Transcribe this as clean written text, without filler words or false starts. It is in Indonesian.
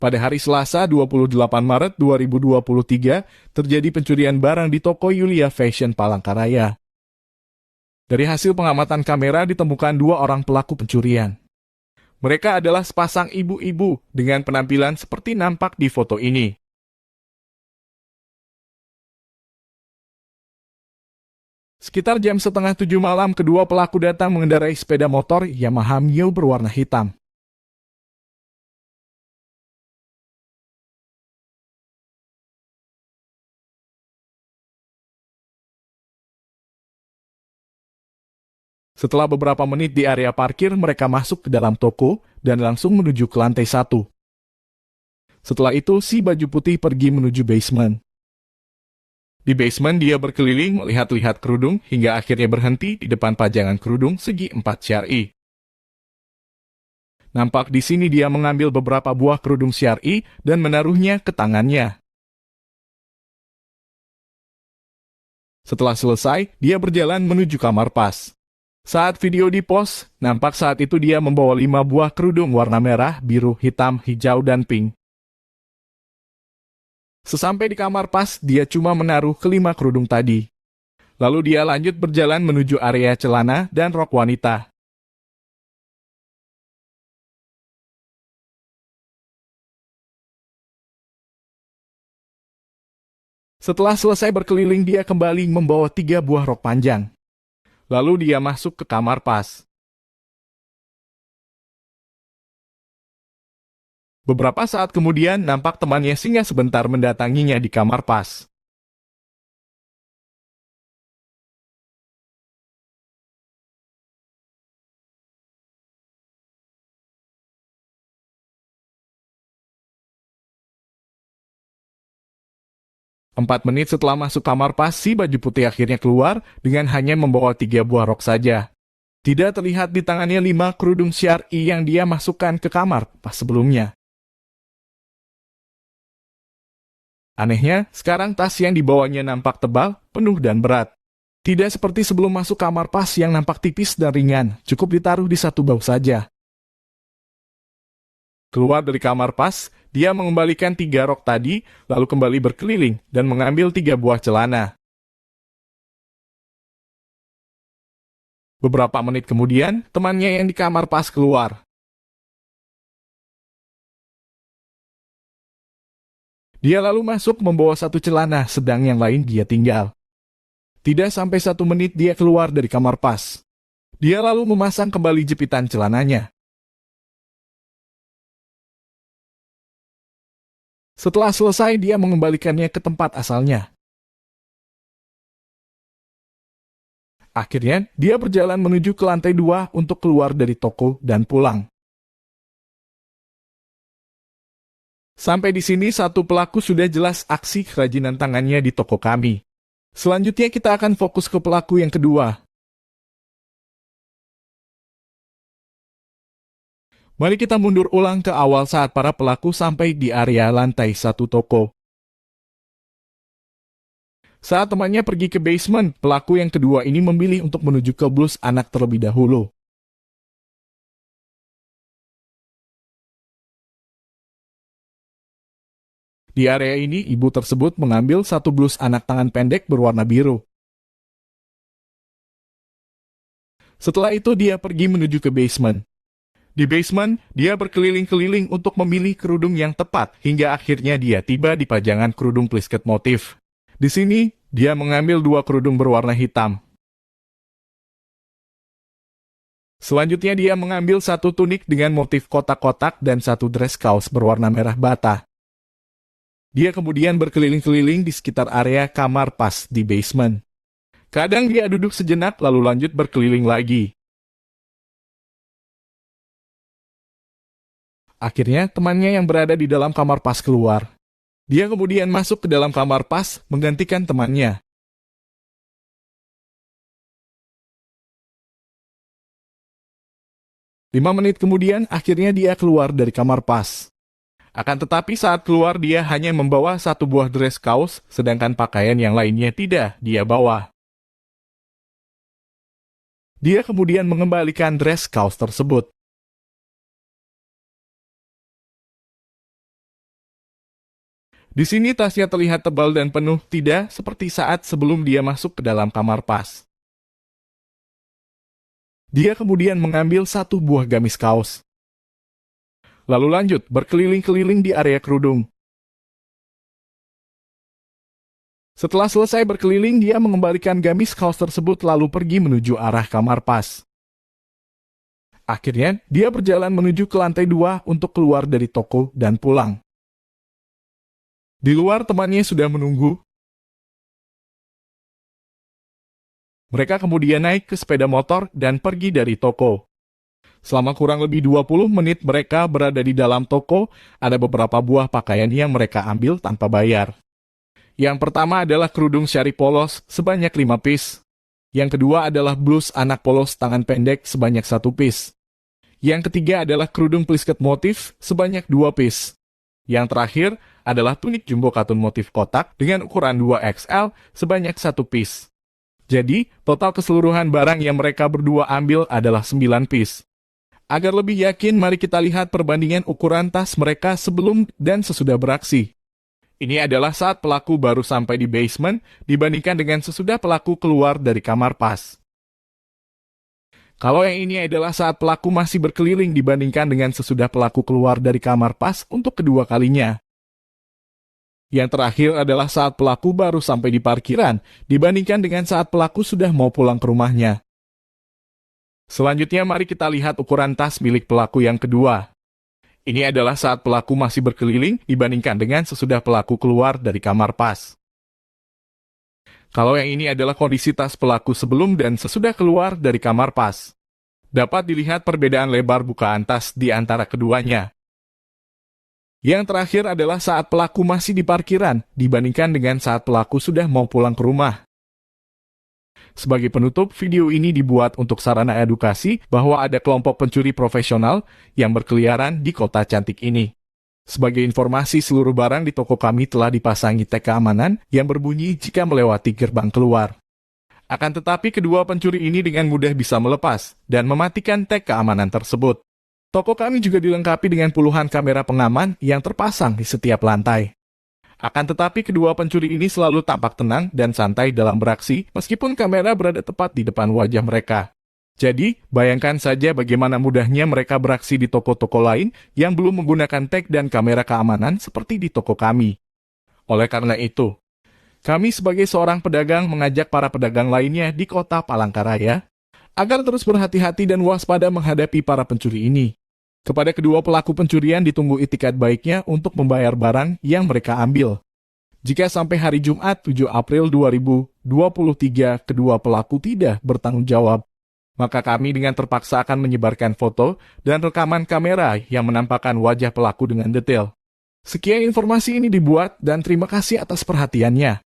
Pada hari Selasa 28 Maret 2023, terjadi pencurian barang di toko Yulia Fashion Palangkaraya. Dari hasil pengamatan kamera ditemukan dua orang pelaku pencurian. Mereka adalah sepasang ibu-ibu dengan penampilan seperti nampak di foto ini. Sekitar jam setengah 7 malam, kedua pelaku datang mengendarai sepeda motor Yamaha Mio berwarna hitam. Setelah beberapa menit di area parkir, mereka masuk ke dalam toko dan langsung menuju ke lantai 1. Setelah itu, si baju putih pergi menuju basement. Di basement, dia berkeliling melihat-lihat kerudung hingga akhirnya berhenti di depan pajangan kerudung segi 4 syar'i. Nampak di sini dia mengambil beberapa buah kerudung syar'i dan menaruhnya ke tangannya. Setelah selesai, dia berjalan menuju kamar pas. Saat video dipost, nampak saat itu dia membawa 5 buah kerudung warna merah, biru, hitam, hijau, dan pink. Sesampai di kamar pas, dia cuma menaruh kelima kerudung tadi. Lalu dia lanjut berjalan menuju area celana dan rok wanita. Setelah selesai berkeliling, dia kembali membawa 3 buah rok panjang. Lalu dia masuk ke kamar pas. Beberapa saat kemudian, nampak temannya singgah sebentar mendatanginya di kamar pas. Empat menit setelah masuk kamar pas, si baju putih akhirnya keluar dengan hanya membawa 3 buah rok saja. Tidak terlihat di tangannya 5 kerudung syar'i yang dia masukkan ke kamar pas sebelumnya. Anehnya, sekarang tas yang dibawanya nampak tebal, penuh dan berat. Tidak seperti sebelum masuk kamar pas yang nampak tipis dan ringan, cukup ditaruh di satu bau saja. Keluar dari kamar pas, dia mengembalikan 3 rok tadi, lalu kembali berkeliling dan mengambil 3 buah celana. Beberapa menit kemudian, temannya yang di kamar pas keluar. Dia lalu masuk membawa 1 celana, sedang yang lain dia tinggal. Tidak sampai 1 menit dia keluar dari kamar pas. Dia lalu memasang kembali jepitan celananya. Setelah selesai, dia mengembalikannya ke tempat asalnya. Akhirnya, dia berjalan menuju ke lantai 2 untuk keluar dari toko dan pulang. Sampai di sini, satu pelaku sudah jelas aksi kerajinan tangannya di toko kami. Selanjutnya kita akan fokus ke pelaku yang kedua. Mari kita mundur ulang ke awal saat para pelaku sampai di area lantai 1 toko. Saat temannya pergi ke basement, pelaku yang kedua ini memilih untuk menuju ke blus anak terlebih dahulu. Di area ini, ibu tersebut mengambil 1 blus anak tangan pendek berwarna biru. Setelah itu dia pergi menuju ke basement. Di basement, dia berkeliling-keliling untuk memilih kerudung yang tepat hingga akhirnya dia tiba di pajangan kerudung plisket motif. Di sini, dia mengambil 2 kerudung berwarna hitam. Selanjutnya dia mengambil 1 tunik dengan motif kotak-kotak dan 1 dress kaos berwarna merah bata. Dia kemudian berkeliling-keliling di sekitar area kamar pas di basement. Kadang dia duduk sejenak lalu lanjut berkeliling lagi. Akhirnya temannya yang berada di dalam kamar pas keluar. Dia kemudian masuk ke dalam kamar pas menggantikan temannya. 5 menit kemudian akhirnya dia keluar dari kamar pas. Akan tetapi saat keluar dia hanya membawa 1 buah dress kaos, sedangkan pakaian yang lainnya tidak dia bawa. Dia kemudian mengembalikan dress kaos tersebut. Di sini tasnya terlihat tebal dan penuh, tidak seperti saat sebelum dia masuk ke dalam kamar pas. Dia kemudian mengambil satu buah gamis kaos. Lalu lanjut berkeliling-keliling di area kerudung. Setelah selesai berkeliling, dia mengembalikan gamis kaos tersebut lalu pergi menuju arah kamar pas. Akhirnya, dia berjalan menuju ke lantai 2 untuk keluar dari toko dan pulang. Di luar, temannya sudah menunggu. Mereka kemudian naik ke sepeda motor dan pergi dari toko. Selama kurang lebih 20 menit mereka berada di dalam toko, ada beberapa buah pakaian yang mereka ambil tanpa bayar. Yang pertama adalah kerudung syari polos sebanyak 5 piece. Yang kedua adalah blus anak polos tangan pendek sebanyak 1 piece. Yang ketiga adalah kerudung plisket motif sebanyak 2 piece. Yang terakhir adalah tunik jumbo katun motif kotak dengan ukuran 2XL sebanyak 1 piece. Jadi, total keseluruhan barang yang mereka berdua ambil adalah 9 piece. Agar lebih yakin, mari kita lihat perbandingan ukuran tas mereka sebelum dan sesudah beraksi. Ini adalah saat pelaku baru sampai di basement dibandingkan dengan sesudah pelaku keluar dari kamar pas. Kalau yang ini adalah saat pelaku masih berkeliling dibandingkan dengan sesudah pelaku keluar dari kamar pas untuk kedua kalinya. Yang terakhir adalah saat pelaku baru sampai di parkiran dibandingkan dengan saat pelaku sudah mau pulang ke rumahnya. Selanjutnya mari kita lihat ukuran tas milik pelaku yang kedua. Ini adalah saat pelaku masih berkeliling dibandingkan dengan sesudah pelaku keluar dari kamar pas. Kalau yang ini adalah kondisi tas pelaku sebelum dan sesudah keluar dari kamar pas. Dapat dilihat perbedaan lebar bukaan tas di antara keduanya. Yang terakhir adalah saat pelaku masih di parkiran dibandingkan dengan saat pelaku sudah mau pulang ke rumah. Sebagai penutup, video ini dibuat untuk sarana edukasi bahwa ada kelompok pencuri profesional yang berkeliaran di kota cantik ini. Sebagai informasi, seluruh barang di toko kami telah dipasangi tag keamanan yang berbunyi jika melewati gerbang keluar. Akan tetapi, kedua pencuri ini dengan mudah bisa melepas dan mematikan tag keamanan tersebut. Toko kami juga dilengkapi dengan puluhan kamera pengaman yang terpasang di setiap lantai. Akan tetapi kedua pencuri ini selalu tampak tenang dan santai dalam beraksi meskipun kamera berada tepat di depan wajah mereka. Jadi, bayangkan saja bagaimana mudahnya mereka beraksi di toko-toko lain yang belum menggunakan tag dan kamera keamanan seperti di toko kami. Oleh karena itu, kami sebagai seorang pedagang mengajak para pedagang lainnya di kota Palangkaraya agar terus berhati-hati dan waspada menghadapi para pencuri ini. Kepada kedua pelaku pencurian ditunggu itikat baiknya untuk membayar barang yang mereka ambil. Jika sampai hari Jumat 7 April 2023 kedua pelaku tidak bertanggung jawab, maka kami dengan terpaksa akan menyebarkan foto dan rekaman kamera yang menampakkan wajah pelaku dengan detail. Sekian informasi ini dibuat dan terima kasih atas perhatiannya.